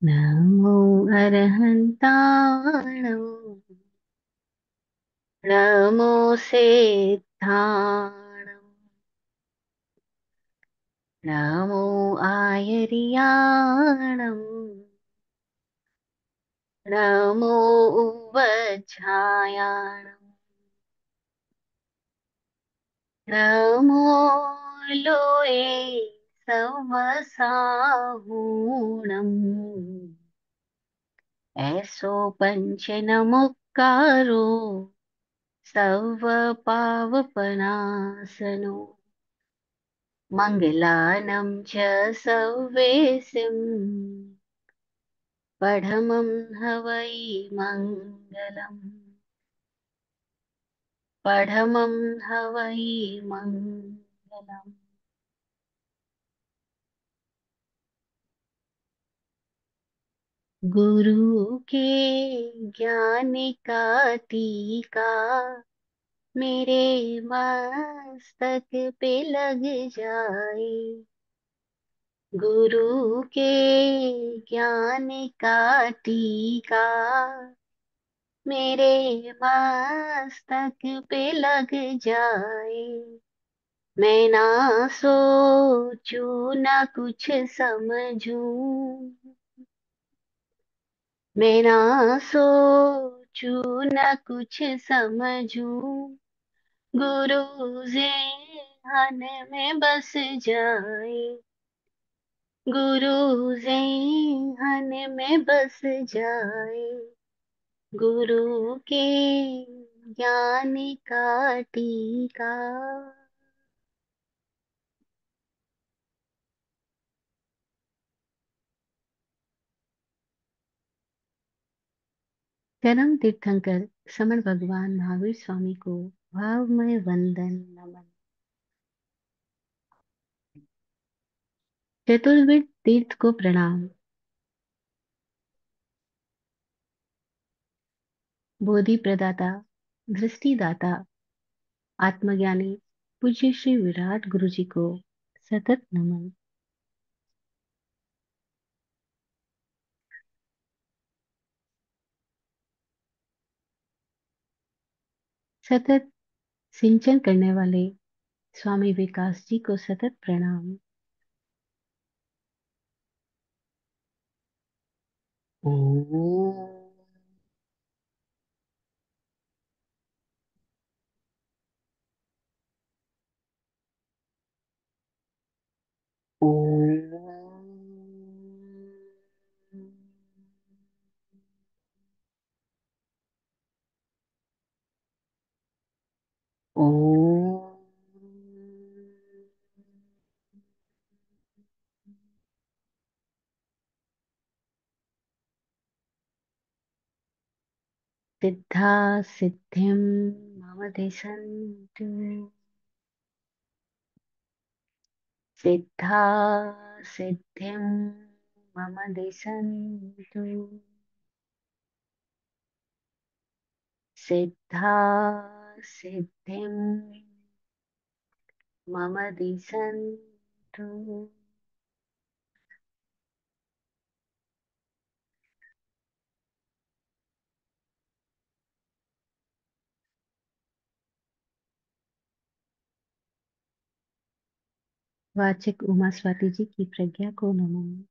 नमो अर्हन्ताणं नमो सिद्धाणं नमो आयर्याणं नमो उवच्छायाणं नमो लोये सवसाहूणम् ऐसो पंच नमुक्कारो सर्वपावपनाशनो मङ्गलानं च सव्येसिं पठमं हवै मङ्गलम् पठमं हवै मङ्गलम्। गुरु के ज्ञान का टीका मेरे मस्तक पे लग जाए। गुरु के ज्ञान का टीका मेरे मस्तक पे लग जाए। मैं ना सोचूं ना कुछ समझूं, मैं ना सोचूं ना कुछ समझूं, गुरु ज़हन में बस जाए। गुरु ज़हन में बस जाए। गुरु के ज्ञान का टीका। परम तीर्थंकर समण भगवान महावीर स्वामी को भावमय वंदन नमन। चतुर्विद तीर्थ को प्रणाम। बोधि प्रदाता, दृष्टिदाता, आत्मज्ञानी पूज्य श्री विराट गुरु जी को सतत नमन। सतत सिंचन करने वाले स्वामी विकास जी को सतत प्रणाम। ओम ओम ओम। सिद्धा सिद्धिं मम दिशन्तु, सिद्धा सिद्धिं मम दिशन्तु, सिद्धा सिद्धिं मम दिशन्तु। वाचिक उमा स्वाति जी की प्रज्ञा को नमन।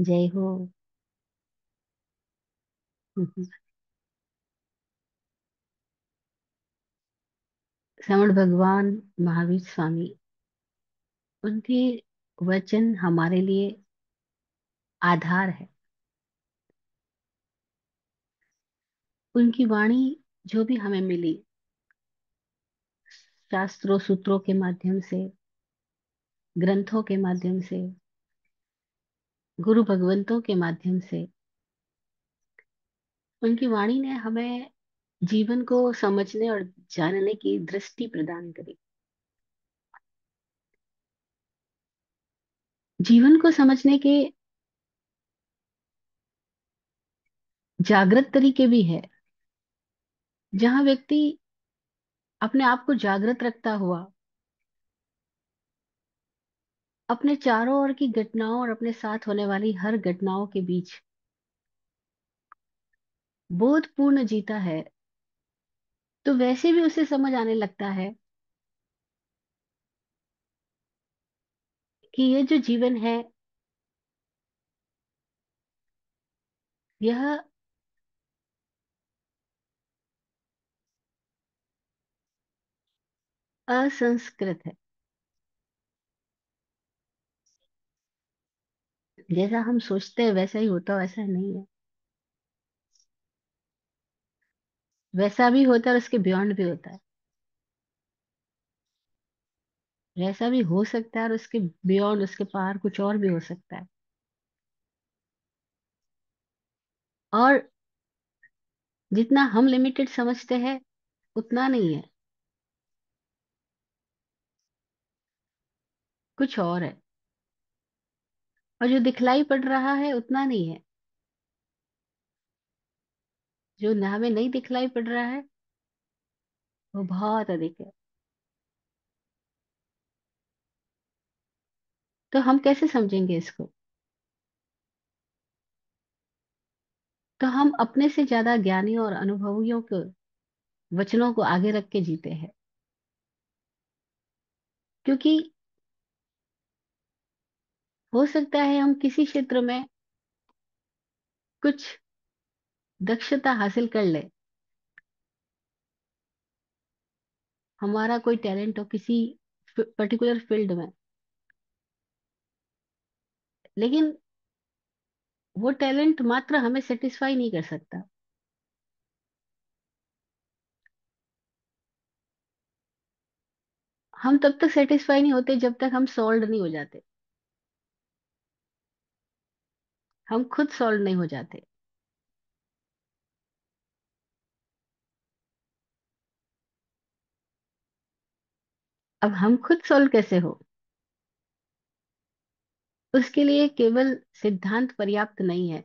जय हो। श्रवण भगवान महावीर स्वामी, उनके वचन हमारे लिए आधार है। उनकी वाणी जो भी हमें मिली, शास्त्रों सूत्रों के माध्यम से, ग्रंथों के माध्यम से, गुरु भगवंतों के माध्यम से, उनकी वाणी ने हमें जीवन को समझने और जानने की दृष्टि प्रदान करे। जीवन को समझने के जागृत तरीके भी है, जहां व्यक्ति अपने आप को जागृत रखता हुआ अपने चारों ओर की घटनाओं और अपने साथ होने वाली हर घटनाओं के बीच बोधपूर्ण जीता है, तो वैसे भी उसे समझ आने लगता है कि ये जो जीवन है, यह असंस्कृत है। जैसा हम सोचते हैं वैसा ही होता, वैसा नहीं है। वैसा भी होता है और उसके बियॉन्ड भी होता है। वैसा भी हो सकता है और उसके बियॉन्ड, उसके पार कुछ और भी हो सकता है। और जितना हम लिमिटेड समझते हैं उतना नहीं है, कुछ और है। और जो दिखलाई पड़ रहा है उतना नहीं है, जो हमें नहीं दिखलाई पड़ रहा है वो बहुत अधिक है। तो हम कैसे समझेंगे इसको? तो हम अपने से ज्यादा ज्ञानी और अनुभवियों के वचनों को आगे रख के जीते हैं, क्योंकि हो सकता है हम किसी क्षेत्र में कुछ दक्षता हासिल कर ले, हमारा कोई टैलेंट हो किसी पर्टिकुलर फील्ड में, लेकिन वो टैलेंट मात्र हमें सेटिस्फाई नहीं कर सकता। हम तब तक सेटिस्फाई नहीं होते जब तक हम सॉल्व नहीं हो जाते, हम खुद सॉल्व नहीं हो जाते। अब हम खुद सॉल्व कैसे हो? उसके लिए केवल सिद्धांत पर्याप्त नहीं है,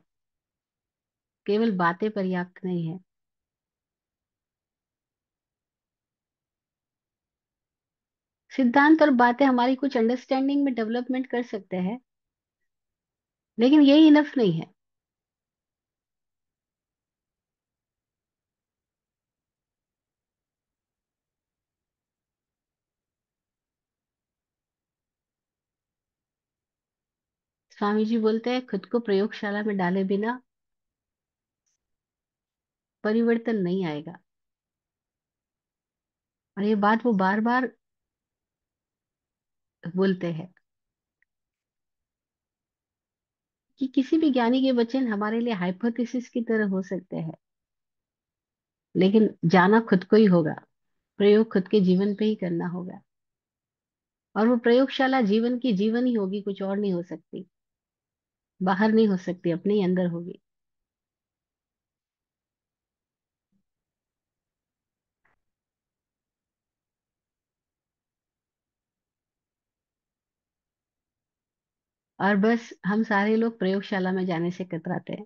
केवल बातें पर्याप्त नहीं है। सिद्धांत और बातें हमारी कुछ अंडरस्टैंडिंग में डेवलपमेंट कर सकते हैं, लेकिन यही इनफ नहीं है। स्वामी जी बोलते हैं, खुद को प्रयोगशाला में डाले बिना परिवर्तन नहीं आएगा। और ये बात वो बार बार बोलते हैं कि किसी भी ज्ञानी के वचन हमारे लिए हाइपोथेसिस की तरह हो सकते हैं, लेकिन जाना खुद को ही होगा। प्रयोग खुद के जीवन पे ही करना होगा। और वो प्रयोगशाला जीवन की जीवन ही होगी, कुछ और नहीं हो सकती, बाहर नहीं हो सकती, अपने ही अंदर होगी। और बस हम सारे लोग प्रयोगशाला में जाने से कतराते हैं,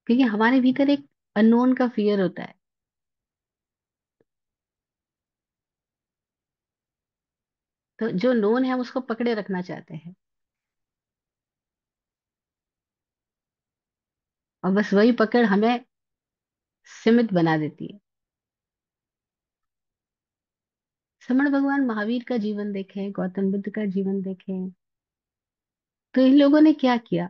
क्योंकि हमारे भीतर एक अननोन का फियर होता है। तो जो नोन है हम उसको पकड़े रखना चाहते हैं, और बस वही पकड़ हमें सीमित बना देती है। श्रमण भगवान महावीर का जीवन देखें, गौतम बुद्ध का जीवन देखें, तो इन लोगों ने क्या किया?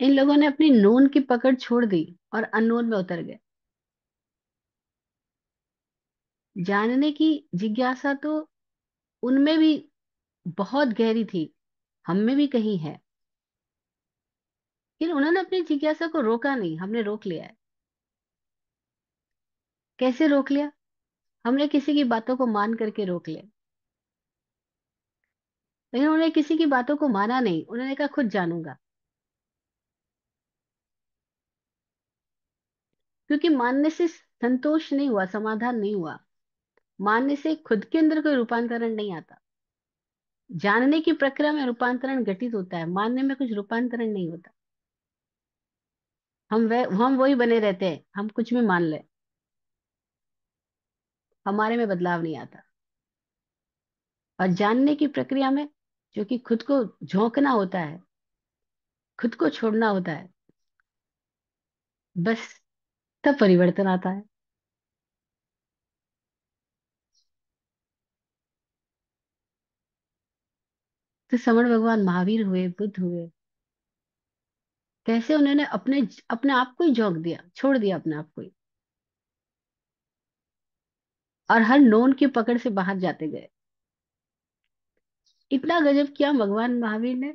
इन लोगों ने अपनी नोन की पकड़ छोड़ दी और अननोन में उतर गए। जानने की जिज्ञासा तो उनमें भी बहुत गहरी थी, हम में भी कहीं है, लेकिन उन्होंने अपनी जिज्ञासा को रोका नहीं, हमने रोक लिया है। कैसे रोक लिया? हमने किसी की बातों को मान करके रोक लिया। लेकिन उन्होंने किसी की बातों को माना नहीं, उन्होंने कहा खुद जानूंगा। क्योंकि मानने से संतोष नहीं हुआ, समाधान नहीं हुआ। मानने से खुद के अंदर कोई रूपांतरण नहीं आता। जानने की प्रक्रिया में रूपांतरण घटित होता है, मानने में कुछ रूपांतरण नहीं होता। हम वही बने रहते हैं, हम कुछ भी मान ले, हमारे में बदलाव नहीं आता। और जानने की प्रक्रिया में, जो कि खुद को झोंकना होता है, खुद को छोड़ना होता है, बस तब परिवर्तन आता है। तो समण भगवान महावीर हुए, बुद्ध हुए, कैसे उन्होंने अपने अपने आप को ही झोंक दिया, छोड़ दिया अपने आप को ही, और हर नोन की पकड़ से बाहर जाते गए। इतना गजब किया भगवान महावीर ने।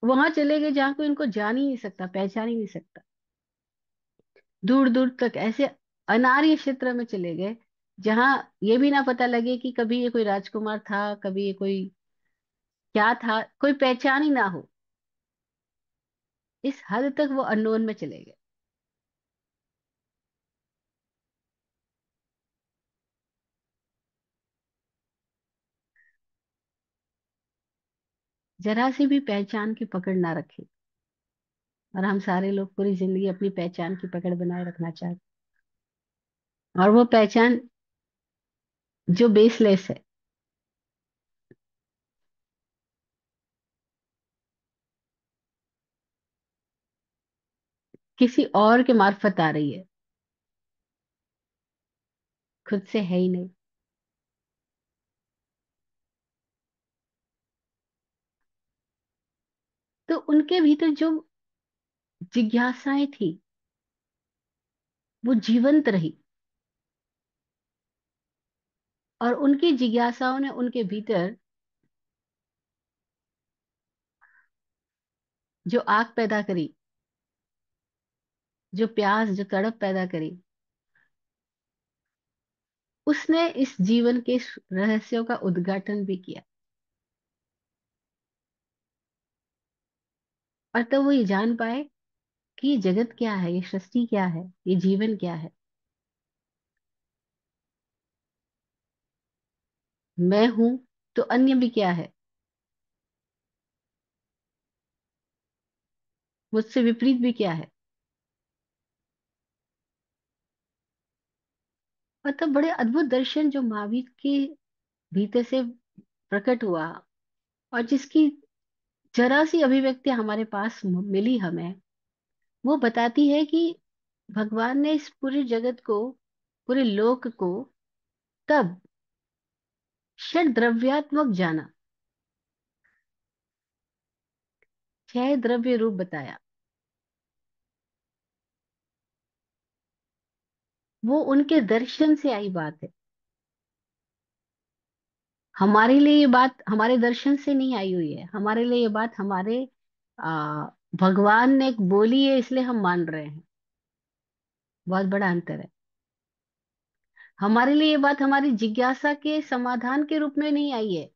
वहां चले गए जहां कोई उनको जान ही नहीं सकता, पहचान ही नहीं सकता। दूर दूर तक ऐसे अनार्य क्षेत्र में चले गए, जहां ये भी ना पता लगे कि कभी ये कोई राजकुमार था, कभी ये कोई क्या था, कोई पहचान ही ना हो। इस हद तक वो अननोन में चले गए। जरा सी भी पहचान की पकड़ ना रखे। और हम सारे लोग पूरी जिंदगी अपनी पहचान की पकड़ बनाए रखना चाहते, और वो पहचान जो बेसलेस है, किसी और के मार्फत आ रही है, खुद से है ही नहीं। तो उनके भीतर जो जिज्ञासाएं थी, वो जीवंत रही। और उनकी जिज्ञासाओं ने उनके भीतर जो आग पैदा करी, जो प्यास, जो तड़प पैदा करी, उसने इस जीवन के रहस्यों का उद्घाटन भी किया। और तब वो ये जान पाए कि ये जगत क्या है, ये सृष्टि क्या है, ये जीवन क्या है। मैं हूं तो अन्य भी क्या है, मुझसे विपरीत भी क्या है। और तब बड़े अद्भुत दर्शन जो महावीर के भीतर से प्रकट हुआ, और जिसकी जरा सी अभिव्यक्ति हमारे पास मिली हमें, वो बताती है कि भगवान ने इस पूरे जगत को, पूरे लोक को तब षड द्रव्यात्मक जाना, छह द्रव्य रूप बताया। वो उनके दर्शन से आई बात है। हमारे लिए ये बात हमारे दर्शन से नहीं आई हुई है, हमारे लिए ये बात हमारे आ, भगवान ने बोली है, इसलिए हम मान रहे हैं। बहुत बड़ा अंतर है। हमारे लिए ये बात हमारी जिज्ञासा के समाधान के रूप में नहीं आई है।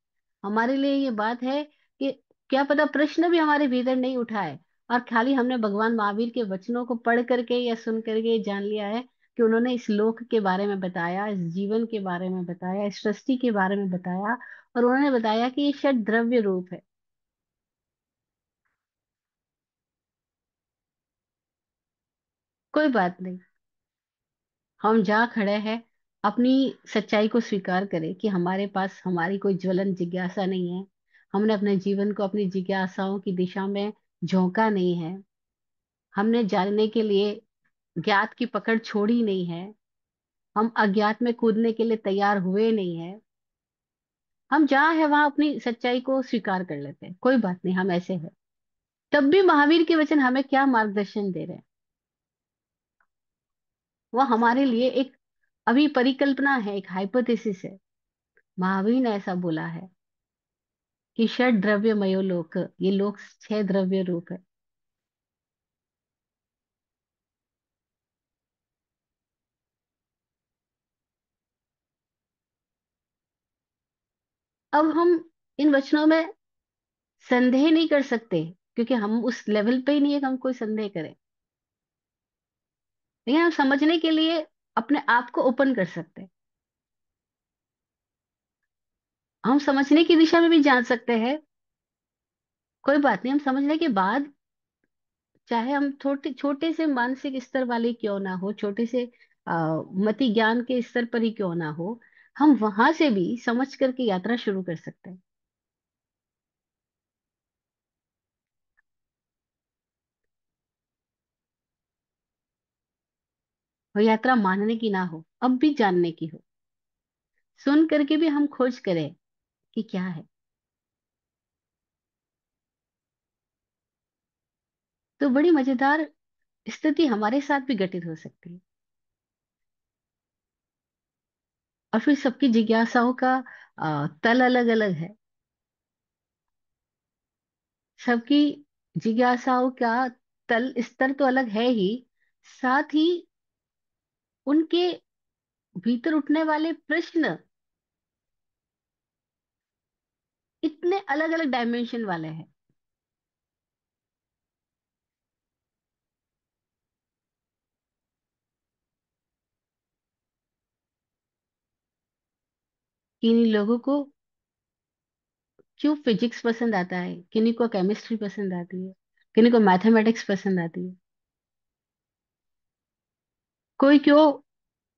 हमारे लिए ये बात है कि क्या पता प्रश्न भी हमारे भीतर नहीं उठा है, और खाली हमने भगवान महावीर के वचनों को पढ़ करके या सुन करके जान लिया है कि उन्होंने इस लोक के बारे में बताया, इस जीवन के बारे में बताया, इस सृष्टि के बारे में बताया, और उन्होंने बताया कि ये षड द्रव्य रूप है। कोई बात नहीं। हम जहाँ खड़े हैं, अपनी सच्चाई को स्वीकार करें कि हमारे पास हमारी कोई ज्वलन जिज्ञासा नहीं है। हमने अपने जीवन को अपनी जिज्ञासाओं की दिशा में झोंका नहीं है। हमने जानने के लिए ज्ञात की पकड़ छोड़ी नहीं है। हम अज्ञात में कूदने के लिए तैयार हुए नहीं है। हम जहाँ है वहां अपनी सच्चाई को स्वीकार कर लेते हैं, कोई बात नहीं, हम ऐसे हैं। तब भी महावीर के वचन हमें क्या मार्गदर्शन दे रहे हैं? वह हमारे लिए एक अभी परिकल्पना है, एक हाइपोथेसिस है। महावीर ने ऐसा बोला है कि षड द्रव्यमयो लोक, ये लोक छह द्रव्य रूप है। अब हम इन वचनों में संदेह नहीं कर सकते, क्योंकि हम उस लेवल पे ही नहीं है कि हम कोई संदेह करें। लेकिन हम समझने के लिए अपने आप को ओपन कर सकते हैं। हम समझने की दिशा में भी जान सकते हैं। कोई बात नहीं, हम समझने के बाद चाहे हम छोटे छोटे से मानसिक स्तर वाले क्यों ना हो, छोटे से मति ज्ञान के स्तर पर ही क्यों ना हो, हम वहां से भी समझ करके यात्रा शुरू कर सकते हैं। वो यात्रा मानने की ना हो, अब भी जानने की हो। सुन करके भी हम खोज करें कि क्या है। तो बड़ी मजेदार स्थिति हमारे साथ भी घटित हो सकती है। और फिर सबकी जिज्ञासाओं का तल अलग अलग है। सबकी जिज्ञासाओं का तल स्तर तो अलग है ही, साथ ही उनके भीतर उठने वाले प्रश्न इतने अलग अलग डायमेंशन वाले हैं कि इन लोगों को क्यों फिजिक्स पसंद आता है, किन्हीं को केमिस्ट्री पसंद आती है, किन्हीं को मैथमेटिक्स पसंद आती है, कोई क्यों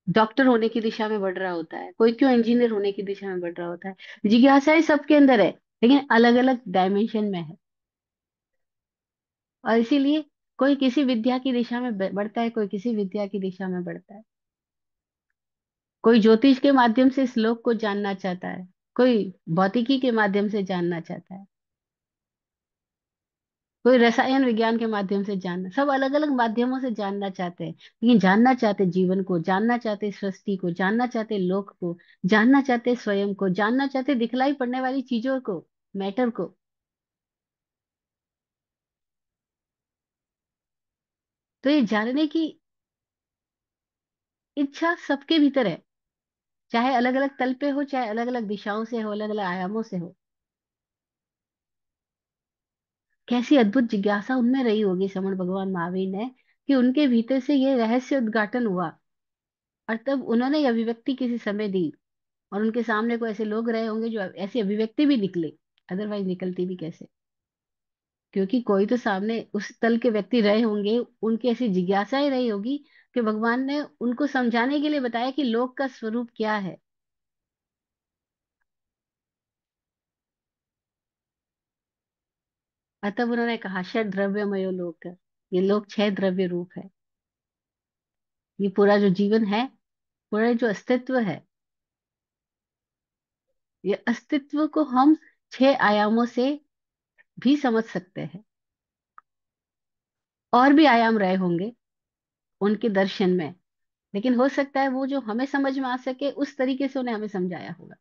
डॉक्टर होने की दिशा में बढ़ रहा होता है, कोई क्यों इंजीनियर होने की दिशा में बढ़ रहा होता है। जिज्ञासाएं सबके अंदर है, लेकिन अलग अलग डायमेंशन में है। और इसीलिए कोई किसी विद्या की दिशा में बढ़ता है, कोई किसी विद्या की दिशा में बढ़ता है। कोई ज्योतिष के माध्यम से इस लोक को जानना चाहता है, कोई भौतिकी के माध्यम से जानना चाहता है, कोई रसायन विज्ञान के माध्यम से जानना, सब अलग अलग माध्यमों से जानना चाहते हैं। लेकिन जानना चाहते जीवन को, जानना चाहते सृष्टि को, जानना चाहते लोक को, जानना चाहते स्वयं को, जानना चाहते दिखलाई पड़ने वाली चीजों को, मैटर को। तो ये जानने की इच्छा सबके भीतर है, चाहे अलग अलग तल पे हो, चाहे अलग अलग दिशाओं से हो, अलग अलग आयामों से हो। कैसी अद्भुत जिज्ञासा उनमें रही होगी श्रमण भगवान महावीर ने, कि उनके भीतर से ये रहस्य उद्घाटन हुआ। और तब उन्होंने ये अभिव्यक्ति किसी समय दी, और उनके सामने कोई ऐसे लोग रहे होंगे जो ऐसी अभिव्यक्ति भी निकले, अदरवाइज निकलती भी कैसे। क्योंकि कोई तो सामने उस तल के व्यक्ति रहे होंगे, उनकी ऐसी जिज्ञासाएं रही होगी कि भगवान ने उनको समझाने के लिए बताया कि लोक का स्वरूप क्या है। और तब उन्होंने कहा षड द्रव्यमयो लोक, ये लोक 6 द्रव्य रूप है। ये पूरा जो जीवन है, पूरा जो अस्तित्व है, ये अस्तित्व को हम 6 आयामों से भी समझ सकते हैं। और भी आयाम रहे होंगे उनके दर्शन में, लेकिन हो सकता है वो जो हमें समझ में आ सके उस तरीके से उन्हें हमें समझाया होगा,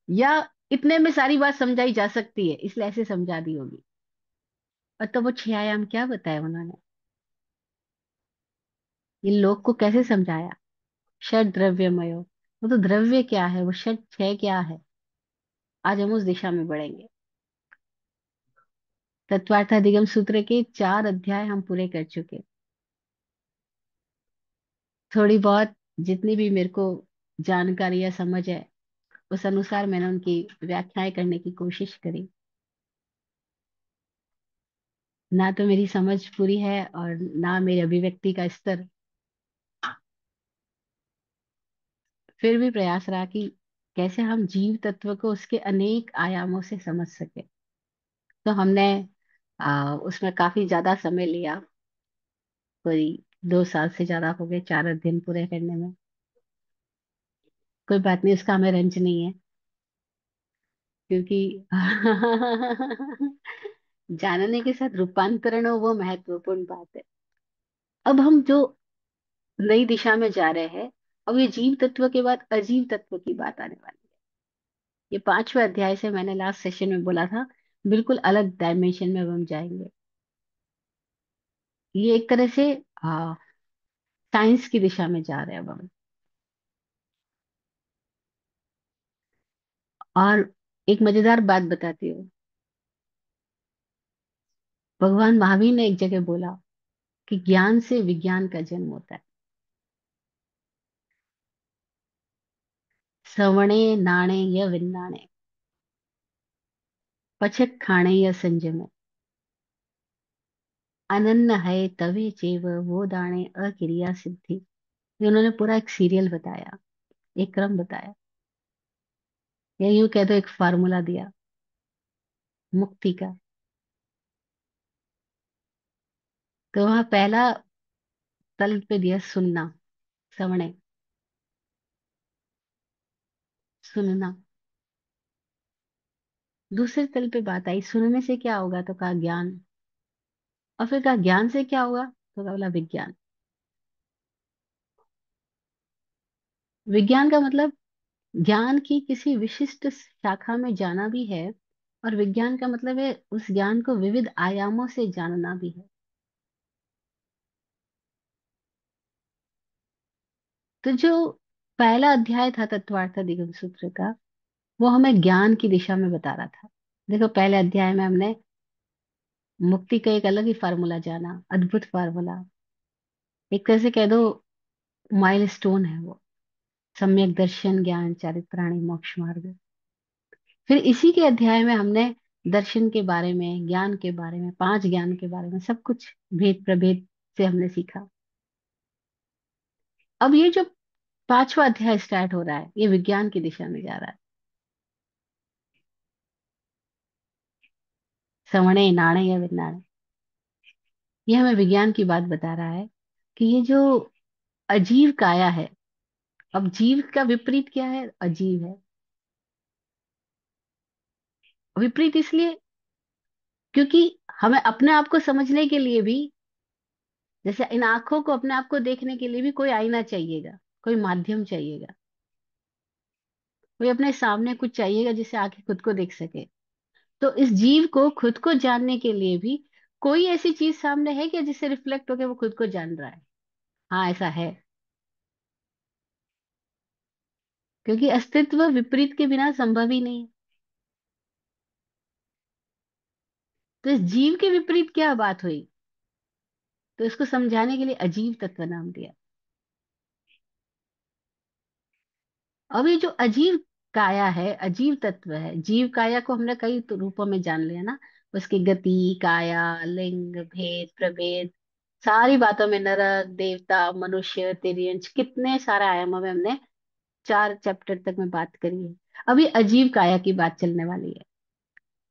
या इतने में सारी बात समझाई जा सकती है इसलिए ऐसे समझा दी होगी। और तो वो 6 आयाम क्या बताया उन्होंने, ये लोग को कैसे समझाया। षड द्रव्यमयो, वो तो द्रव्य क्या है, वो षड 6 क्या है। आज हम उस दिशा में बढ़ेंगे। तत्वार्थाधिगम सूत्र के 4 अध्याय हम पूरे कर चुके। थोड़ी बहुत जितनी भी मेरे को जानकारी या समझ है, उस अनुसार मैंने उनकी व्याख्याएं करने की कोशिश करी। ना तो मेरी समझ पूरी है और ना मेरी अभिव्यक्ति का स्तर, फिर भी प्रयास रहा कि कैसे हम जीव तत्व को उसके अनेक आयामों से समझ सके। तो हमने उसमें काफी ज्यादा समय लिया, कोई 2 साल से ज्यादा हो गए 4 अध्ययन पूरे करने में। कोई बात नहीं, उसका हमें रंज नहीं है, क्योंकि जानने के साथ रूपांतरण हो, वो महत्वपूर्ण बात है। अब हम जो नई दिशा में जा रहे हैं, अब ये जीव तत्व के बाद अजीव तत्व की बात आने वाली है। ये 5वें अध्याय से मैंने लास्ट सेशन में बोला था, बिल्कुल अलग डायमेंशन में अब हम जाएंगे। ये एक तरह से साइंस की दिशा में जा रहे हैं अब हम। और एक मजेदार बात बताती हूँ। भगवान महावीर ने एक जगह बोला कि ज्ञान से विज्ञान का जन्म होता है। सवणे नाणे य विन्नाणे, पचक खाणे य संजमे, अनन्न है तवे चेव वो दाणे अक्रिया सिद्धि। ये उन्होंने पूरा एक सीरियल बताया, एक क्रम बताया, या यूं कह दो एक फार्मूला दिया मुक्ति का। तो वहां पहला तल पे दिया सुनना, सवणे, सुनना। दूसरे तल पे बात आई सुनने से क्या होगा, तो कहा ज्ञान। और फिर कहा ज्ञान से क्या होगा, तो कहा बोला विज्ञान। विज्ञान का मतलब ज्ञान की किसी विशिष्ट शाखा में जाना भी है, और विज्ञान का मतलब है उस ज्ञान को विविध आयामों से जानना भी है। तो जो पहला अध्याय था तत्वार्थ दिगम सूत्र का, वो हमें ज्ञान की दिशा में बता रहा था। देखो पहले अध्याय में हमने मुक्ति का एक अलग ही फार्मूला जाना, अद्भुत फार्मूला, एक तरह से कह दो माइलस्टोन है वो, सम्यक दर्शन ज्ञान चारित्राणी मोक्ष मार्ग। फिर इसी के अध्याय में हमने दर्शन के बारे में, ज्ञान के बारे में, पांच ज्ञान के बारे में सब कुछ भेद प्रभेद से हमने सीखा। अब ये जो पांचवा अध्याय स्टार्ट हो रहा है, ये विज्ञान की दिशा में जा रहा है। सवणे नाणे या विज्ञान, ये हमें विज्ञान की बात बता रहा है कि ये जो अजीव काया है, अब जीव का विपरीत क्या है, अजीव है। विपरीत इसलिए क्योंकि हमें अपने आप को समझने के लिए भी, जैसे इन आंखों को अपने आप को देखने के लिए भी कोई आईना चाहिएगा, कोई माध्यम चाहिएगा, कोई अपने सामने कुछ चाहिएगा जिससे आंखें खुद को देख सके। तो इस जीव को खुद को जानने के लिए भी कोई ऐसी चीज सामने है क्या जिससे रिफ्लेक्ट होकर वो खुद को जान रहा है। हाँ ऐसा है, क्योंकि अस्तित्व विपरीत के बिना संभव ही नहीं है। तो इस जीव के विपरीत क्या बात हुई, तो इसको समझाने के लिए अजीव तत्व नाम दिया। अब ये जो अजीव काया है, अजीव तत्व है, जीव काया को हमने कई तो रूपों में जान लिया ना, उसकी गति, काया, लिंग, भेद प्रभेद, सारी बातों में, नरक देवता मनुष्य तिर्यंच, कितने सारे आयामों में हमने 4 चैप्टर तक में बात करी है। अभी अजीव काया की बात चलने वाली है।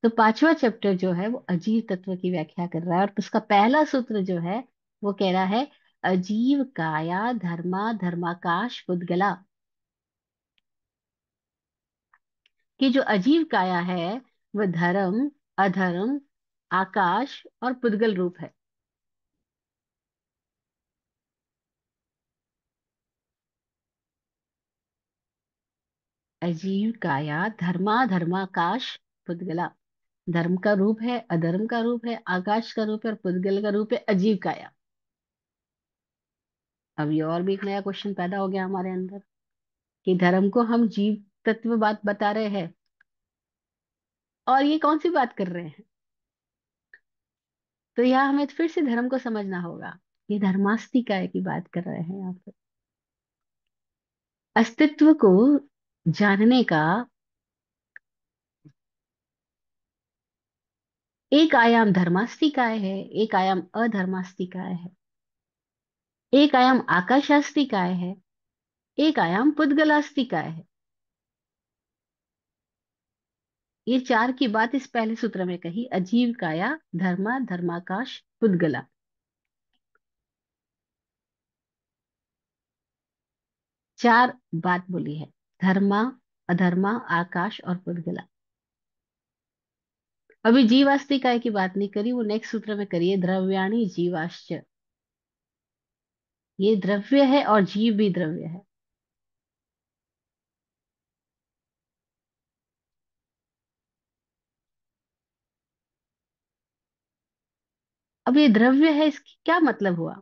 तो पांचवा चैप्टर जो है वो अजीव तत्व की व्याख्या कर रहा है, और उसका पहला सूत्र जो है वो कह रहा है अजीव काया धर्मा धर्माकाश पुद्गला। कि जो अजीव काया है वह धर्म, अधर्म, आकाश और पुद्गल रूप है। अजीव काया धर्मा धर्माकाश पुद्गला, धर्म का रूप है, अधर्म का रूप है, आकाश का रूप है, और पुद्गल का रूप है अजीव काया। अब ये और भी एक नया क्वेश्चन पैदा हो गया हमारे अंदर कि धर्म को हम जीव तत्व बात बता रहे हैं, और ये कौन सी बात कर रहे हैं। तो यहाँ हमें फिर से धर्म को समझना होगा। ये धर्मास्तिकाय की बात कर रहे हैं यहाँ पे। अस्तित्व को जानने का एक आयाम धर्मास्तिकाय है, एक आयाम अधर्मास्तिकाय है, एक आयाम आकाशास्तिकाय है, एक आयाम पुद्गलास्तिकाय है। ये चार की बात इस पहले सूत्र में कही, अजीव काया धर्मा धर्माकाश पुद्गला। चार बात बोली है, धर्मा, अधर्मा, आकाश और पुद्गला। अभी जीवास्तिकाय की बात नहीं करी, वो नेक्स्ट सूत्र में करिए, द्रव्याणि जीवाश्च। ये द्रव्य है और जीव भी द्रव्य है। अब ये द्रव्य है, इसकी क्या मतलब हुआ,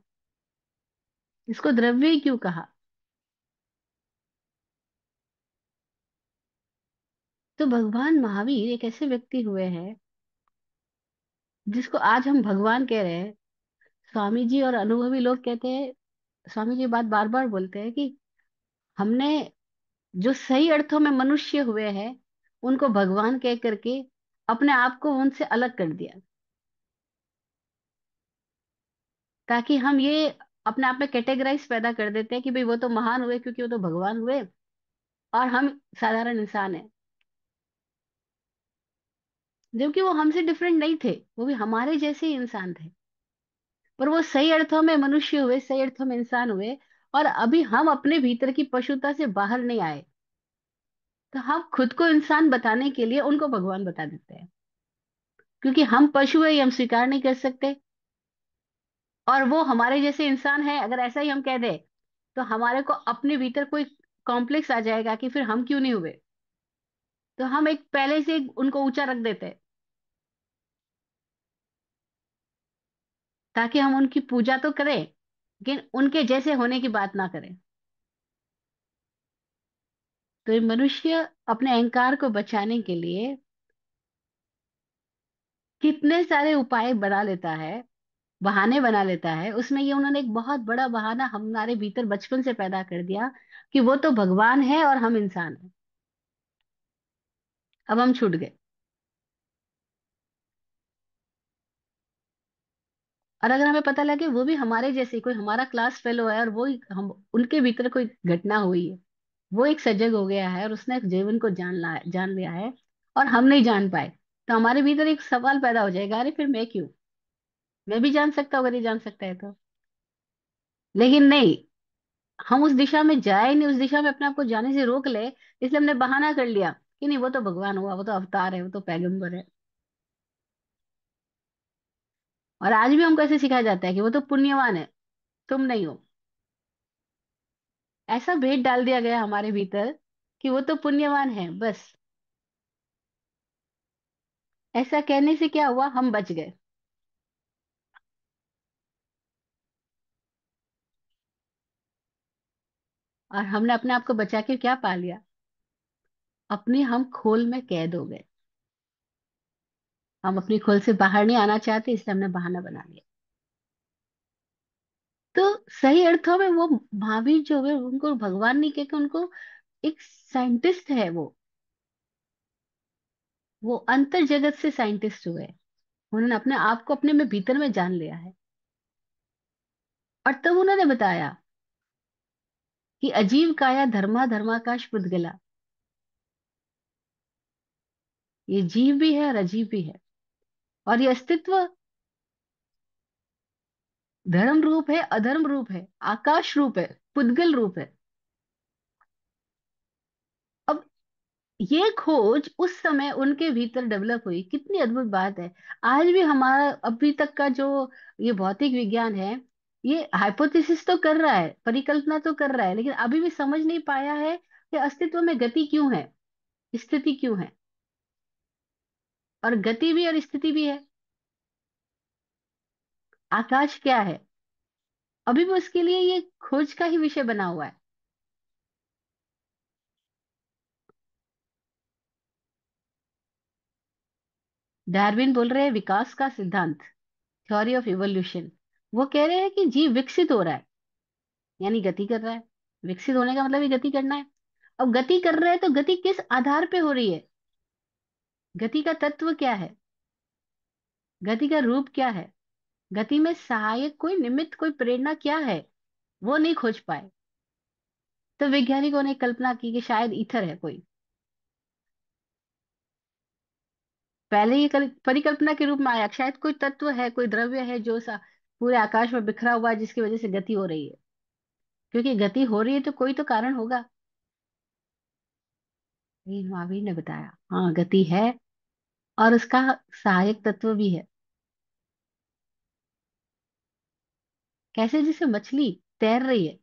इसको द्रव्य ही क्यों कहा। तो भगवान महावीर एक ऐसे व्यक्ति हुए हैं जिसको आज हम भगवान कह रहे हैं। स्वामी जी और अनुभवी लोग कहते हैं, स्वामी जी बात बार बार बोलते हैं कि हमने जो सही अर्थों में मनुष्य हुए हैं उनको भगवान कह करके अपने आप को उनसे अलग कर दिया, ताकि हम ये अपने आप में कैटेगराइज पैदा कर देते हैं कि भाई वो तो महान हुए क्योंकि वो तो भगवान हुए, और हम साधारण इंसान हैं। जबकि वो हमसे डिफरेंट नहीं थे, वो भी हमारे जैसे ही इंसान थे, पर वो सही अर्थों में मनुष्य हुए, सही अर्थों में इंसान हुए। और अभी हम अपने भीतर की पशुता से बाहर नहीं आए, तो हम खुद को इंसान बताने के लिए उनको भगवान बता देते हैं, क्योंकि हम पशु है ये हम स्वीकार नहीं कर सकते। और वो हमारे जैसे इंसान है, अगर ऐसा ही हम कह दे तो हमारे को अपने भीतर कोई कॉम्प्लेक्स आ जाएगा कि फिर हम क्यों नहीं हुए। तो हम एक पहले से उनको ऊंचा रख देते हैं, ताकि हम उनकी पूजा तो करें लेकिन उनके जैसे होने की बात ना करें। तो ये मनुष्य अपने अहंकार को बचाने के लिए कितने सारे उपाय बना लेता है, बहाने बना लेता है। उसमें ये उन्होंने एक बहुत बड़ा बहाना हमारे भीतर बचपन से पैदा कर दिया कि वो तो भगवान है और हम इंसान हैं। अब हम छूट गए। और अगर हमें पता लगे वो भी हमारे जैसे कोई हमारा क्लास फेलो है और वो हम उनके भीतर कोई घटना हुई है, वो एक सजग हो गया है और उसने जीवन को जान लिया है और हम नहीं जान पाए, तो हमारे भीतर एक सवाल पैदा हो जाएगा, अरे फिर मैं क्यों, मैं भी जान सकता हूँ अगर ये जान सकता है तो। लेकिन नहीं, हम उस दिशा में जाए नहीं, उस दिशा में अपने आप को जाने से रोक ले, इसलिए हमने बहाना कर लिया कि नहीं वो तो भगवान हुआ, वो तो अवतार है, वो तो पैगंबर है। और आज भी हमको ऐसे सिखाया जाता है कि वो तो पुण्यवान है, तुम नहीं हो। ऐसा भेद डाल दिया गया हमारे भीतर कि वो तो पुण्यवान है बस। ऐसा कहने से क्या हुआ, हम बच गए। और हमने अपने आप को बचा के क्या पा लिया, अपनी हम खोल में कैद हो गए। हम अपनी खोल से बाहर नहीं आना चाहते, इसलिए हमने बहाना बना लिया। तो सही अर्थों में वो महावीर जो हुए उनको भगवान नहीं कह के उनको एक साइंटिस्ट है वो अंतर जगत से साइंटिस्ट हुए। उन्होंने अपने आप को अपने में भीतर में जान लिया है। और तब उन्होंने बताया कि अजीव काया धर्मा धर्माकाश पुद्गला, ये जीव भी है और अजीब भी है, और ये अस्तित्व धर्म रूप है, अधर्म रूप है, आकाश रूप है, पुद्गल रूप है। अब ये खोज उस समय उनके भीतर डेवलप हुई, कितनी अद्भुत बात है। आज भी हमारा अभी तक का जो ये भौतिक विज्ञान है, ये हाइपोथेसिस तो कर रहा है, परिकल्पना तो कर रहा है, लेकिन अभी भी समझ नहीं पाया है कि अस्तित्व में गति क्यों है, स्थिति क्यों है। और गति भी और स्थिति भी है। आकाश क्या है, अभी भी उसके लिए ये खोज का ही विषय बना हुआ है। डार्विन बोल रहे हैं विकास का सिद्धांत, थ्योरी ऑफ इवोल्यूशन। वो कह रहे हैं कि जीव विकसित हो रहा है, यानी गति कर रहा है। विकसित होने का मतलब ही गति करना है। अब गति कर रहा है तो गति किस आधार पे हो रही है, गति का तत्व क्या है, गति का रूप क्या है, गति में सहायक कोई निमित्त कोई प्रेरणा क्या है, वो नहीं खोज पाए। तो वैज्ञानिकों ने कल्पना की कि शायद ईथर है कोई। पहले ये परिकल्पना के रूप में आया, शायद कोई तत्व है, कोई द्रव्य है जो पूरे आकाश में बिखरा हुआ है, जिसकी वजह से गति हो रही है। क्योंकि गति हो रही है तो कोई तो कारण होगा। लेकिन महावीर ने बताया हाँ गति है, और उसका सहायक तत्व भी है। कैसे, जैसे मछली तैर रही है,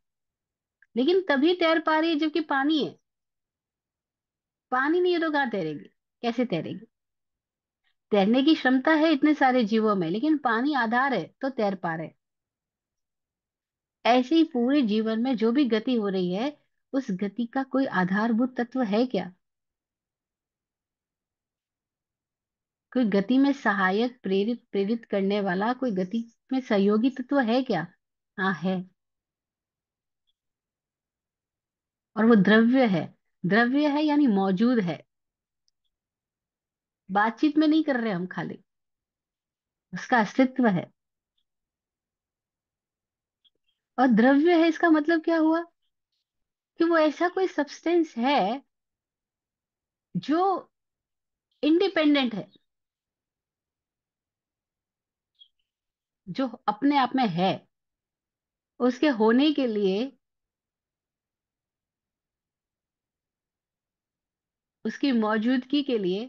लेकिन तभी तैर पा रही है जबकि पानी है। पानी नहीं है तो कहाँ तैरेगी, कैसे तैरेगी। तैरने की क्षमता है इतने सारे जीवों में, लेकिन पानी आधार है तो तैर पा रहे। ऐसे ही पूरे जीवन में जो भी गति हो रही है, उस गति का कोई आधारभूत तत्व है क्या, कोई गति में सहायक, प्रेरित प्रेरित करने वाला, कोई गति में सहयोगी तत्व है क्या? हाँ है। और वो द्रव्य है। द्रव्य है यानी मौजूद है। बातचीत में नहीं कर रहे हम खाली, उसका अस्तित्व है। और द्रव्य है इसका मतलब क्या हुआ? कि वो ऐसा कोई सब्सटेंस है जो इंडिपेंडेंट है, जो अपने आप में है। उसके होने के लिए, उसकी मौजूदगी के लिए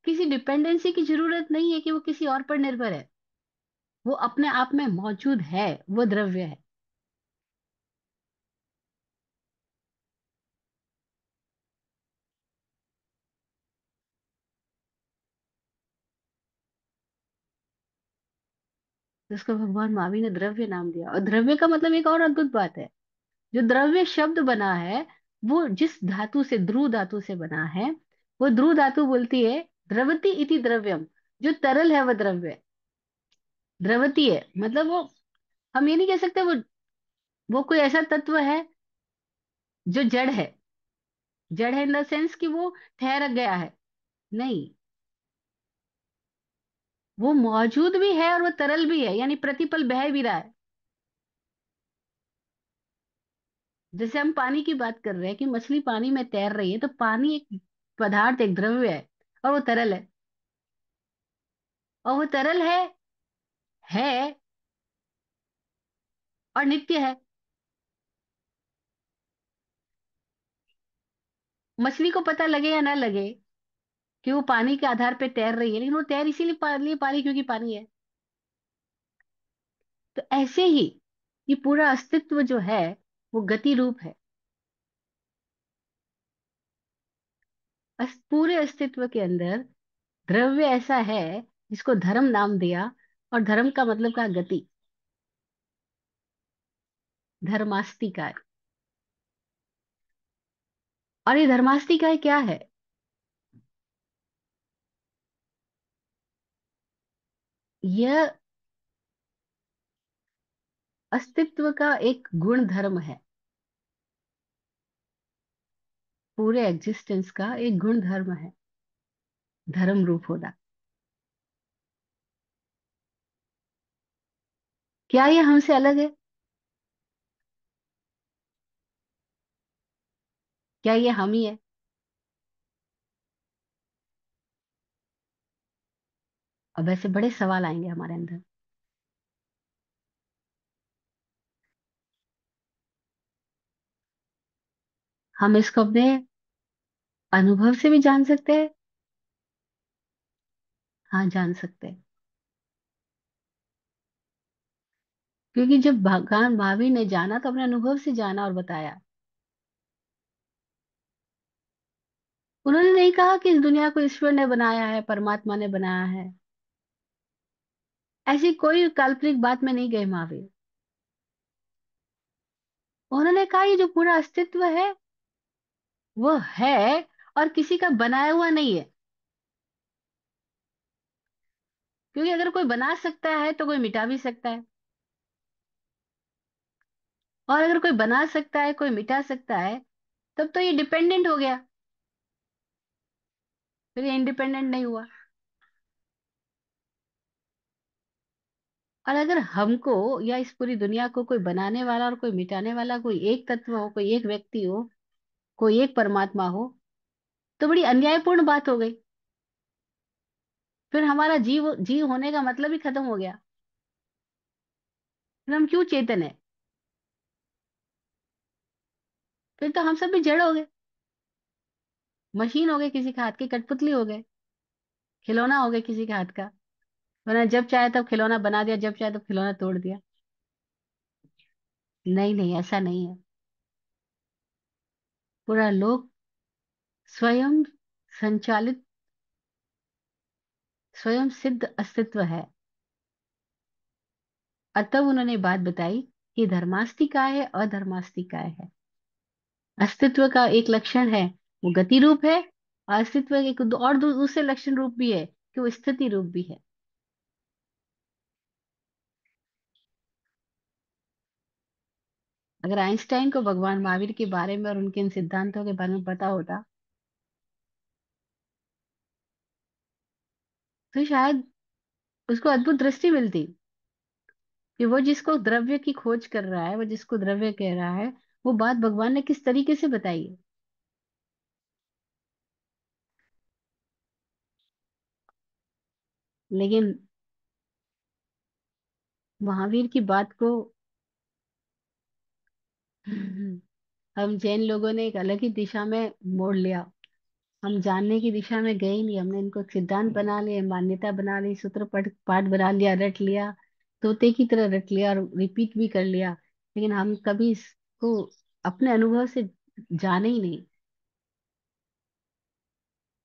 किसी डिपेंडेंसी की जरूरत नहीं है कि वो किसी और पर निर्भर है। वो अपने आप में मौजूद है, वो द्रव्य है। जिसको भगवान महावीर ने द्रव्य नाम दिया। और द्रव्य का मतलब एक और अद्भुत बात है, जो द्रव्य शब्द बना है, वो जिस धातु से, ध्रुव धातु से बना है, वो ध्रुव धातु बोलती है द्रवति इति द्रव्यम। जो तरल है वो द्रव्य है, द्रवति है। मतलब वो, हम ये नहीं कह सकते वो कोई ऐसा तत्व है जो जड़ है। जड़ है इन द सेंस कि वो ठहर गया है, नहीं। वो मौजूद भी है और वो तरल भी है, यानी प्रतिपल बह भी रहा है। जैसे हम पानी की बात कर रहे हैं कि मछली पानी में तैर रही है, तो पानी एक पदार्थ, एक द्रव्य है, और वो तरल है। और वो तरल है और नित्य है। मछली को पता लगे या ना लगे कि वो पानी के आधार पे तैर रही है, लेकिन वो तैर इसीलिए पा रही क्योंकि पानी है। तो ऐसे ही ये पूरा अस्तित्व जो है वो गति रूप है। पूरे अस्तित्व के अंदर द्रव्य ऐसा है जिसको धर्म नाम दिया। और धर्म का मतलब का गति, धर्मास्तिका। और ये धर्मास्तिका क्या है? यह अस्तित्व का एक गुण धर्म है। पूरे एग्जिस्टेंस का एक गुण धर्म है, धर्म रूप होना। क्या ये हमसे अलग है? क्या ये हम ही है? अब ऐसे बड़े सवाल आएंगे हमारे अंदर। हम इसको अपने अनुभव से भी जान सकते हैं। हाँ, जान सकते हैं। क्योंकि जब भगवान महावीर ने जाना तो अपने अनुभव से जाना और बताया। उन्होंने नहीं कहा कि इस दुनिया को ईश्वर ने बनाया है, परमात्मा ने बनाया है। ऐसी कोई काल्पनिक बात में नहीं गए महावीर। उन्होंने कहा ये जो पूरा अस्तित्व है वो है, और किसी का बनाया हुआ नहीं है। क्योंकि अगर कोई बना सकता है तो कोई मिटा भी सकता है। और अगर कोई बना सकता है, कोई मिटा सकता है, तब तो ये डिपेंडेंट हो गया, फिर ये इंडिपेंडेंट नहीं हुआ। और अगर हमको या इस पूरी दुनिया को कोई बनाने वाला और कोई मिटाने वाला, कोई एक तत्व हो, कोई एक व्यक्ति हो, कोई एक परमात्मा हो, तो बड़ी अन्यायपूर्ण बात हो गई। फिर हमारा जीव होने का मतलब ही खत्म हो गया। फिर हम क्यों चेतन है? फिर तो हम सब भी जड़ हो गए, मशीन हो गए, किसी के हाथ की कठपुतली हो गए, खिलौना हो गए किसी के हाथ का। वरना जब चाहे तब खिलौना बना दिया, जब चाहे तब खिलौना तोड़ दिया। नहीं नहीं, ऐसा नहीं है। पूरा लोक स्वयं संचालित, स्वयं सिद्ध अस्तित्व है। अतः उन्होंने बात बताई कि धर्मास्तिकाय है, अधर्मास्तिकाय है। अस्तित्व का एक लक्षण है, वो गति रूप है। अस्तित्व के और दूसरे लक्षण रूप भी है कि वो स्थिति रूप भी है। अगर आइंस्टाइन को भगवान महावीर के बारे में और उनके इन सिद्धांतों के बारे में पता होता तो शायद उसको अद्भुत दृष्टि मिलती कि वो जिसको द्रव्य की खोज कर रहा है, वो जिसको द्रव्य कह रहा है, वो बात भगवान ने किस तरीके से बताई है। लेकिन महावीर की बात को हम जैन लोगों ने एक अलग ही दिशा में मोड़ लिया। हम जानने की दिशा में गए ही नहीं, हमने इनको एक सिद्धांत बना लिए, मान्यता बना ली, सूत्र पाठ पाठ बना लिया, रट लिया, तोते की तरह रट लिया और रिपीट भी कर लिया। लेकिन हम कभी इसको अपने अनुभव से जाने ही नहीं।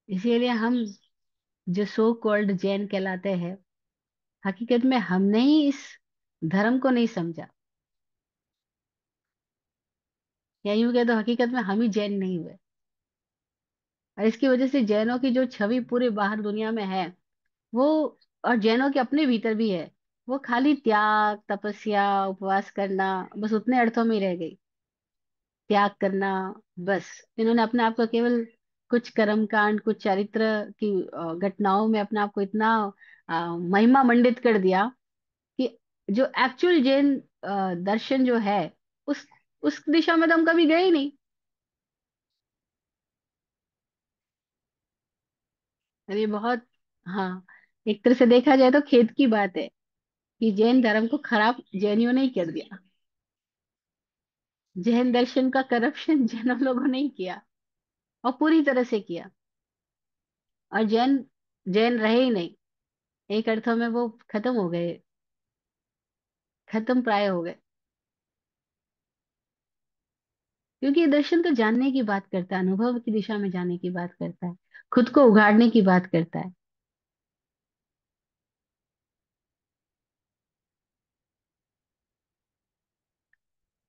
इसीलिए हम जो सो कॉल्ड जैन कहलाते हैं, हकीकत में हमने ही इस धर्म को नहीं समझा। या यूं कह दो, हकीकत में हम ही जैन नहीं हुए। और इसकी वजह से जैनों की जो छवि पूरे बाहर दुनिया में है, वो, और जैनों के अपने भीतर भी है, वो खाली त्याग, तपस्या, उपवास करना, बस उतने अर्थों में ही रह गई। त्याग करना, बस। इन्होंने अपने आप को केवल कुछ कर्म कांड, कुछ चरित्र की घटनाओं में अपने आप को इतना महिमा मंडित कर दिया कि जो एक्चुअल जैन दर्शन जो है, उस उस दिशा में तो हम कभी गए ही नहीं। अरे बहुत। हाँ, एक तरह से देखा जाए तो खेद की बात है कि जैन धर्म को खराब जैनियों ने ही कर दिया। जैन दर्शन का करप्शन जैन लोगों ने ही किया, और पूरी तरह से किया। और जैन जैन रहे ही नहीं। एक अर्थों में वो खत्म हो गए, खत्म प्राय हो गए। क्योंकि ये दर्शन तो जानने की बात करता है, अनुभव की दिशा में जाने की बात करता है, खुद को उगाड़ने की बात करता है।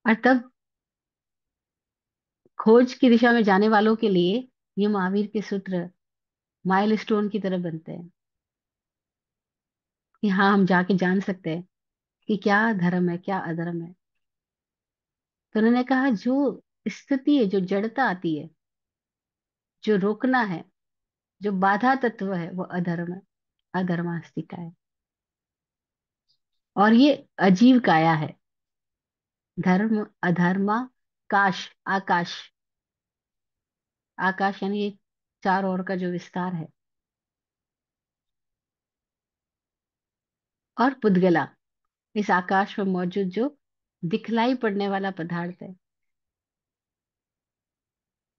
और तब खोज की दिशा में जाने वालों के लिए ये महावीर के सूत्र माइलस्टोन की तरह बनते हैं कि हाँ, हम जाके जान सकते हैं कि क्या धर्म है, क्या अधर्म है। तो उन्होंने कहा, जो स्थिति है, जो जड़ता आती है, जो रोकना है, जो बाधा तत्व है, वो अधर्म है, अधर्मास्तिका है। और ये अजीव काया है। धर्म, अधर्मा, काश, आकाश। आकाश यानी ये चार ओर का जो विस्तार है। और पुद्गला, इस आकाश में मौजूद जो दिखलाई पड़ने वाला पदार्थ है,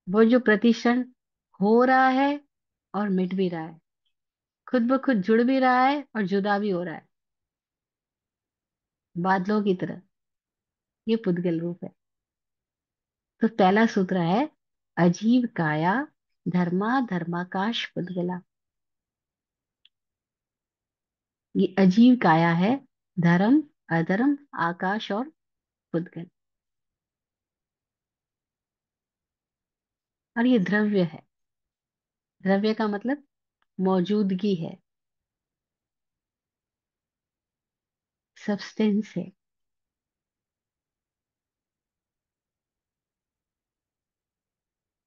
वो जो प्रतिक्षण हो रहा है और मिट भी रहा है, खुद ब खुद जुड़ भी रहा है और जुदा भी हो रहा है, बादलों की तरह। ये पुद्गल रूप है। तो पहला सूत्र है, अजीव काया, धर्मा धर्माकाश पुद्गला। ये अजीव काया है, धर्म, अधर्म, आकाश और पुद्गल। और ये द्रव्य है। द्रव्य का मतलब मौजूदगी है, सब्सटेंस है।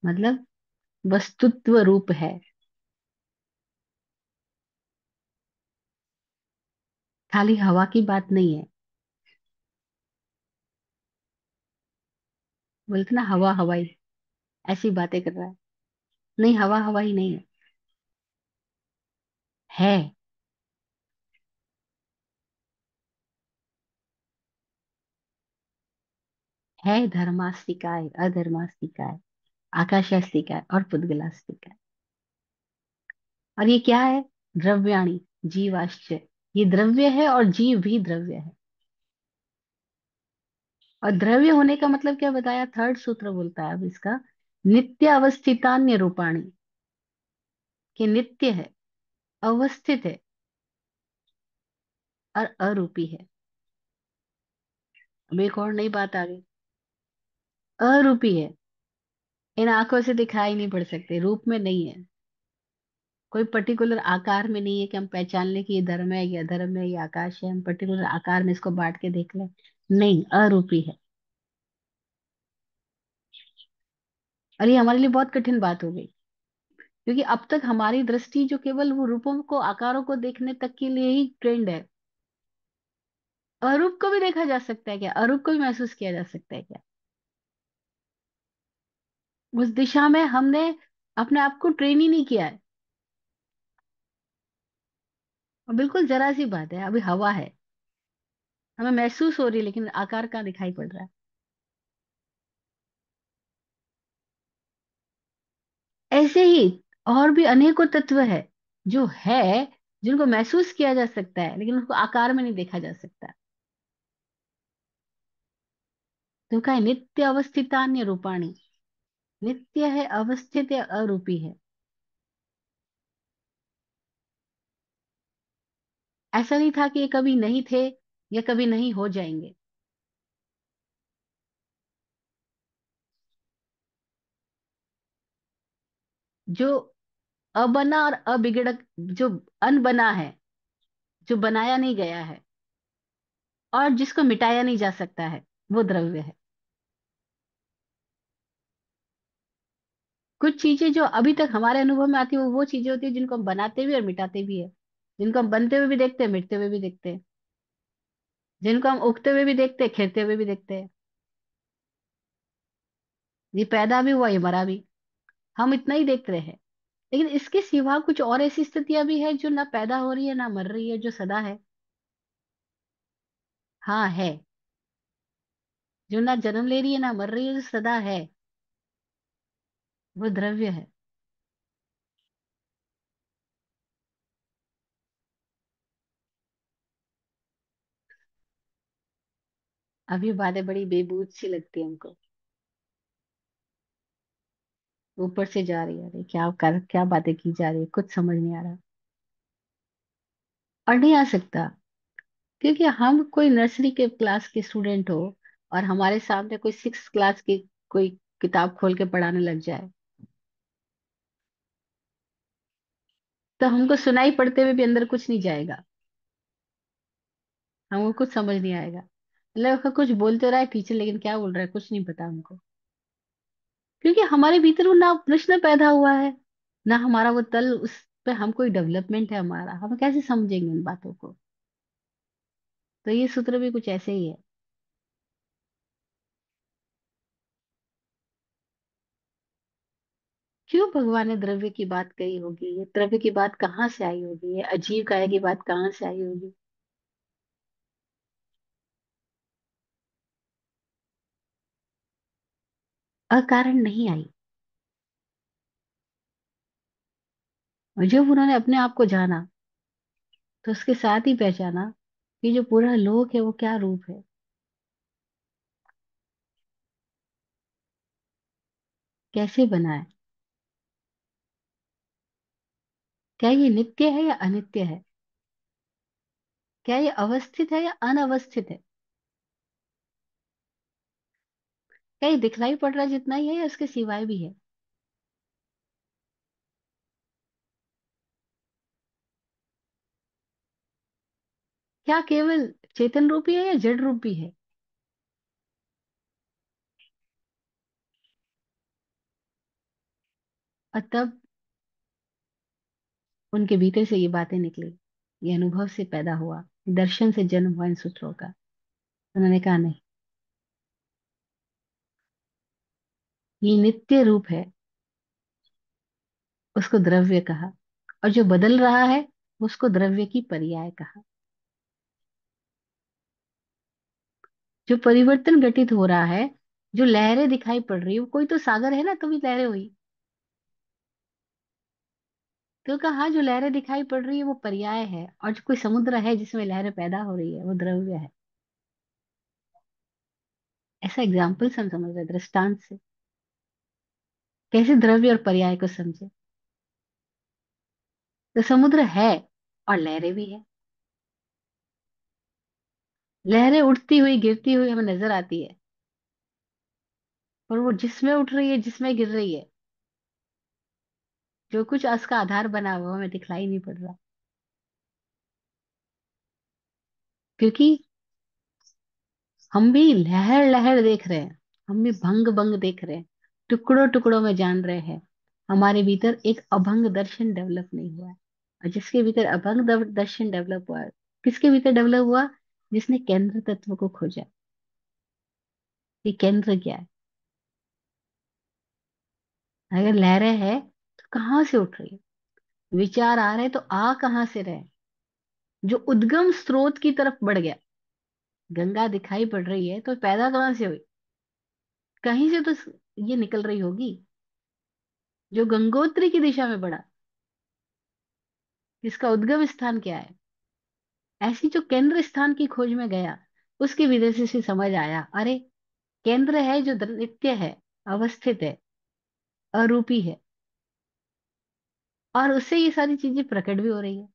मतलब वस्तुत्व रूप है। खाली हवा की बात नहीं है। बोलते ना हवा हवाई, ऐसी बातें कर रहा है। नहीं, हवा हवाई नहीं है। है। है, धर्मास्तिकाय, अधर्मास्तिकाय, आकाशास्तिकाय और पुद्गलास्तिकाय। और ये क्या है? द्रव्याणी, जीवाश्च। ये द्रव्य है और जीव भी द्रव्य है। और द्रव्य होने का मतलब क्या बताया? थर्ड सूत्र बोलता है अब इसका, नित्य अवस्थितान्य रूपाणी, कि नित्य है, अवस्थित है और अरूपी है। अब एक और नई बात आ गई, अरूपी है। इन आंखों से दिखाई नहीं पड़ सकते, रूप में नहीं है। कोई पर्टिकुलर आकार में नहीं है कि हम पहचान लें कि ये धर्म है, ये अधर्म है, ये आकाश है, हम पर्टिकुलर आकार में इसको बांट के देख लें। नहीं, अरूपी है। और ये हमारे लिए बहुत कठिन बात हो गई, क्योंकि अब तक हमारी दृष्टि जो केवल वो रूपों को, आकारों को देखने तक के लिए ही ट्रेंड है। अरूप को भी देखा जा सकता है क्या? अरूप को भी महसूस किया जा सकता है क्या? उस दिशा में हमने अपने आप को ट्रेन ही नहीं किया है। और बिल्कुल जरा सी बात है, अभी हवा है, हमें महसूस हो रही है, लेकिन आकार कहाँ दिखाई पड़ रहा है? ऐसे ही और भी अनेकों तत्व है जो है, जिनको महसूस किया जा सकता है, लेकिन उसको आकार में नहीं देखा जा सकता। तो क्या है, नित्य अवस्थितान्य रूपाणी। नित्य है, अवस्थित है, अरूपी है। ऐसा नहीं था कि ये कभी नहीं थे या कभी नहीं हो जाएंगे। जो अबना और अबिगड़क, जो अनबना है, जो बनाया नहीं गया है, और जिसको मिटाया नहीं जा सकता है, वो द्रव्य है। कुछ चीजें जो अभी तक हमारे अनुभव में आती है, वो चीजें होती है जिनको हम बनाते भी और मिटाते भी है। जिनको हम बनते हुए भी देखते हैं, मिटते हुए भी देखते हैं। जिनको हम उगते हुए भी देखते हैं, खिलते हुए भी देखते हैं। ये पैदा भी हुआ, ये मरा भी। हम इतना ही देख रहे हैं। लेकिन इसके सिवा कुछ और ऐसी स्थितियां भी है जो ना पैदा हो रही है ना मर रही है, जो सदा है। हाँ है। जो ना जन्म ले रही है ना मर रही है, जो सदा है, वो द्रव्य है। अब ये बातें बड़ी बेबूझ सी लगती है हमको। ऊपर से जा रही है, अरे क्या बातें की जा रही है, कुछ समझ नहीं आ रहा। और नहीं आ सकता, क्योंकि हम कोई नर्सरी के क्लास के स्टूडेंट हो, और हमारे सामने कोई सिक्स क्लास की कोई किताब खोल के पढ़ाने लग जाए, तो हमको सुनाई पड़ते हुए भी अंदर कुछ नहीं जाएगा। हमको कुछ समझ नहीं आएगा, मतलब कुछ बोल तो रहा है टीचर, लेकिन क्या बोल रहा है कुछ नहीं पता हमको। क्योंकि हमारे भीतर वो ना प्रश्न पैदा हुआ है, ना हमारा वो तल, उस पे हम कोई डेवलपमेंट है हमारा, हम कैसे समझेंगे उन बातों को? तो ये सूत्र भी कुछ ऐसे ही है। क्यों भगवान ने द्रव्य की बात कही होगी? ये द्रव्य की बात कहाँ से आई होगी? ये अजीब काय की बात कहाँ से आई होगी? अकारण नहीं आई। और जब उन्होंने अपने आप को जाना, तो उसके साथ ही पहचाना कि जो पूरा लोक है वो क्या रूप है, कैसे बना है, क्या ये नित्य है या अनित्य है, क्या ये अवस्थित है या अनवस्थित है, क्या ये दिखलाई पड़ रहा है जितना ही है या उसके सिवाय भी है? क्या केवल चेतन रूपी है या जड़ रूपी है? और तब उनके भीतर से ये बातें निकली, ये अनुभव से पैदा हुआ, दर्शन से जन्म हुआ इन सूत्रों का। उन्होंने कहा नहीं, ये नित्य रूप है, उसको द्रव्य कहा। और जो बदल रहा है, उसको द्रव्य की पर्याय कहा। जो परिवर्तन घटित हो रहा है, जो लहरें दिखाई पड़ रही है, वो कोई तो सागर है ना, तभी लहरें हुई। तो कहा जो लहरें दिखाई पड़ रही है वो पर्याय है, और जो कोई समुद्र है जिसमें लहरें पैदा हो रही है, वो द्रव्य है। ऐसा एग्जाम्पल से हम समझ रहे हैं, दृष्टांत से। कैसे द्रव्य और पर्याय को समझे? तो समुद्र है और लहरें भी है। लहरें उठती हुई गिरती हुई हमें नजर आती है, और वो जिसमें उठ रही है, जिसमें गिर रही है, जो कुछ उसका आधार बना हुआ हमें दिखलाई नहीं पड़ रहा, क्योंकि हम भी लहर लहर देख रहे हैं, हम भी भंग भंग देख रहे हैं, टुकड़ों टुकड़ों में जान रहे हैं। हमारे भीतर एक अभंग दर्शन डेवलप नहीं हुआ है। और जिसके भीतर अभंग दर्शन डेवलप हुआ है, किसके भीतर डेवलप हुआ? जिसने केंद्र तत्व को खोजा। ये केंद्र क्या है? अगर लहरें है तो कहाँ से उठ रही है? विचार आ रहे तो आ कहाँ से रहे? जो उद्गम स्रोत की तरफ बढ़ गया। गंगा दिखाई पड़ रही है तो पैदा कहाँ से हुई? कहीं से तो ये निकल रही होगी। जो गंगोत्री की दिशा में बढ़ा, इसका उद्गम स्थान क्या है? ऐसी जो केंद्र स्थान की खोज में गया, उसकी वजह से समझ आया, अरे केंद्र है जो नित्य है, अवस्थित है, अरूपी है, और उससे ये सारी चीजें प्रकट भी हो रही है,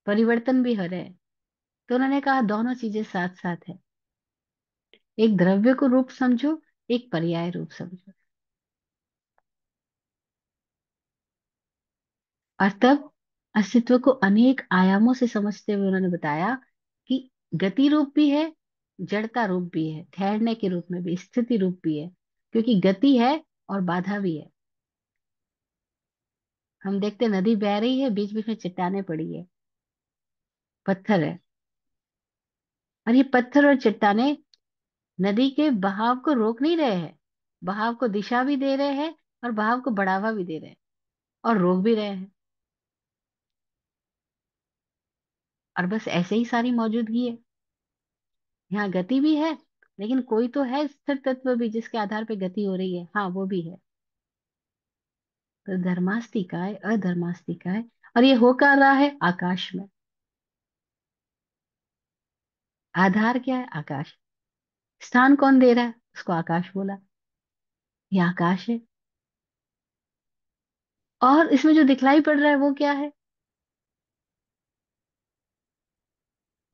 परिवर्तन भी हो रहे हैं। तो उन्होंने कहा दोनों चीजें साथ साथ है। एक द्रव्य को रूप समझो, एक पर्याय रूप समझो। और तब अस्तित्व को अनेक आयामों से समझते हुए उन्होंने बताया कि गति रूप भी है, जड़ता रूप भी है, ठहरने के रूप में भी, स्थिति रूप भी है। क्योंकि गति है और बाधा भी है। हम देखते हैं, नदी बह रही है, बीच बीच में चट्टानें पड़ी है, पत्थर है, और ये पत्थर और चट्टानें नदी के बहाव को रोक नहीं रहे हैं, बहाव को दिशा भी दे रहे हैं, और बहाव को बढ़ावा भी दे रहे हैं, और रोक भी रहे हैं। और बस ऐसे ही सारी मौजूदगी है। यहाँ गति भी है, लेकिन कोई तो है स्थिर तत्व भी जिसके आधार पे गति हो रही है, हाँ वो भी है। तो धर्मास्तिकाय अधर्मास्तिकाय, और ये हो क्या रहा है? आकाश में। आधार क्या है? आकाश। स्थान कौन दे रहा है? उसको आकाश बोला। ये आकाश है। और इसमें जो दिखलाई पड़ रहा है वो क्या है?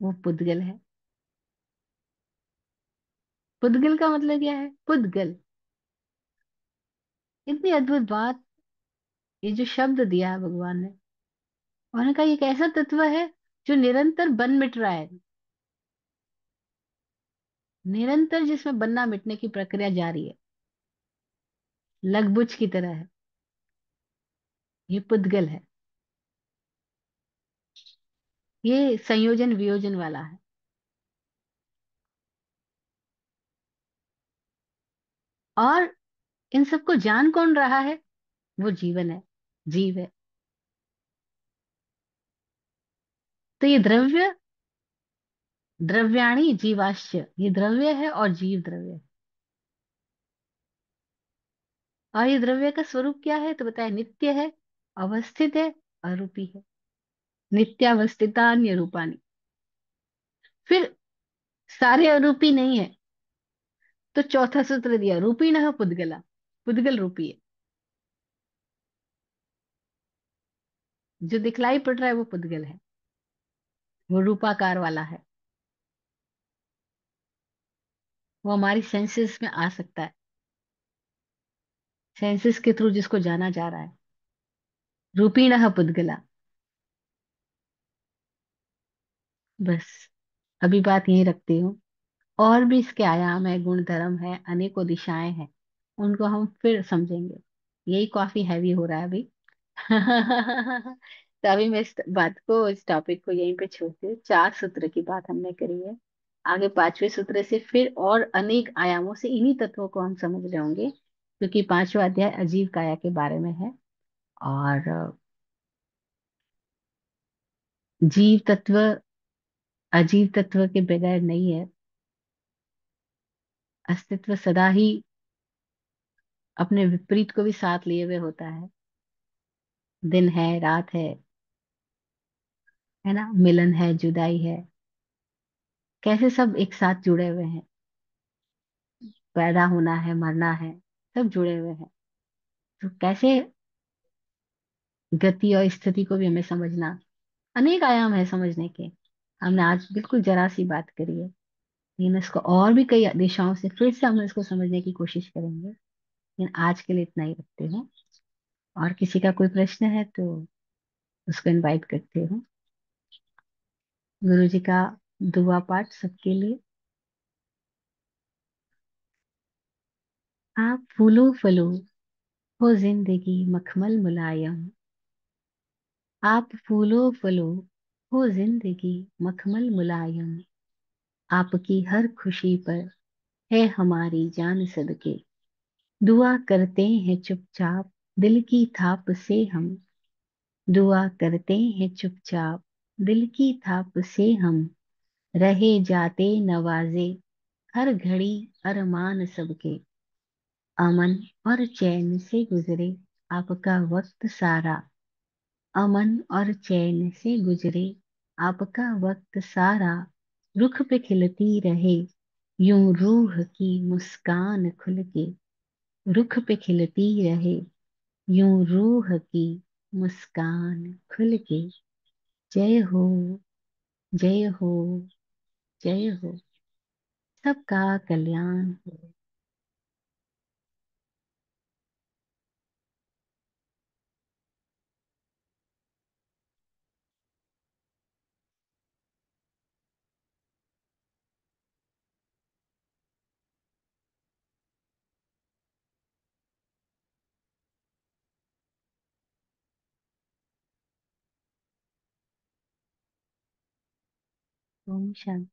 वो पुद्गल है। पुद्गल का मतलब क्या है? पुद्गल। इतनी अद्भुत बात। ये जो शब्द दिया है भगवान ने, उन्होंने कहा ये एक ऐसा तत्व है जो निरंतर बन मिट रहा है, निरंतर जिसमें बनना मिटने की प्रक्रिया जारी है, लगबुझ की तरह है। ये पुद्गल है। ये संयोजन वियोजन वाला है। और इन सबको जान कौन रहा है? वो जीवन है, जीव है। तो ये द्रव्य, द्रव्याणी जीवाश्च, ये द्रव्य है और जीव द्रव्य है। और ये द्रव्य का स्वरूप क्या है? तो बताया नित्य है, अवस्थित है, अरूपी है। नित्यावस्थितान्य रूपानी। फिर सारे अरूपी नहीं है, तो चौथा सूत्र दिया, रूपी न पुद्गला। पुद्गल रूपी है। जो दिखलाई पड़ रहा है वो पुद्गल है, वो रूपाकार वाला है। वो हमारी सेंसेस में आ सकता है, सेंसेस के थ्रू जिसको जाना जा रहा है। रूपीण पुद्गला। बस अभी बात यहीं रखती हूँ। और भी इसके आयाम है, गुण धर्म है, अनेकों दिशाएं हैं, उनको हम फिर समझेंगे। यही काफी हैवी हो रहा है अभी। तो अभी मैं इस बात को, इस टॉपिक को यहीं पे छोड़ती हूँ। 4 सूत्र की बात हमने करी है। आगे 5वें सूत्र से फिर और अनेक आयामों से इन्हीं तत्वों को हम समझ रहे होंगे, क्योंकि 5वां अध्याय अजीव काया के बारे में है। और जीव तत्व अजीव तत्व के बगैर नहीं है। अस्तित्व सदा ही अपने विपरीत को भी साथ लिए हुए होता है। दिन है, रात है ना, मिलन है, जुदाई है, कैसे सब एक साथ जुड़े हुए हैं। पैदा होना है, मरना है, सब जुड़े हुए हैं। तो कैसे गति और स्थिति को भी हमें समझना, अनेक आयाम है समझने के। हमने आज बिल्कुल जरा सी बात करी है, लेकिन इसको और भी कई दिशाओं से फिर से हम इसको समझने की कोशिश करेंगे। लेकिन आज के लिए इतना ही रखते हैं। और किसी का कोई प्रश्न है तो उसको इनवाइट करते हो। गुरु जी का दुआ पाठ सबके लिए। आप फूलो फलो हो जिंदगी मखमल मुलायम। आप फूलो फलो हो जिंदगी मखमल मुलायम। आपकी हर खुशी पर है हमारी जान सदके। दुआ करते हैं चुपचाप दिल की थाप से हम। दुआ करते हैं चुपचाप दिल की थाप से हम। रहे जाते नवाजे हर घड़ी अरमान सबके। अमन और चैन से गुजरे आपका वक्त सारा। अमन और चैन से गुजरे आपका वक्त सारा। रुख पे खिलती रहे यूं रूह की मुस्कान खुल के। रुख पे खिलती रहे यूं रूह की मुस्कान खुल के। जय हो, जय हो, जय हो। सबका कल्याण हो। ओम शांति।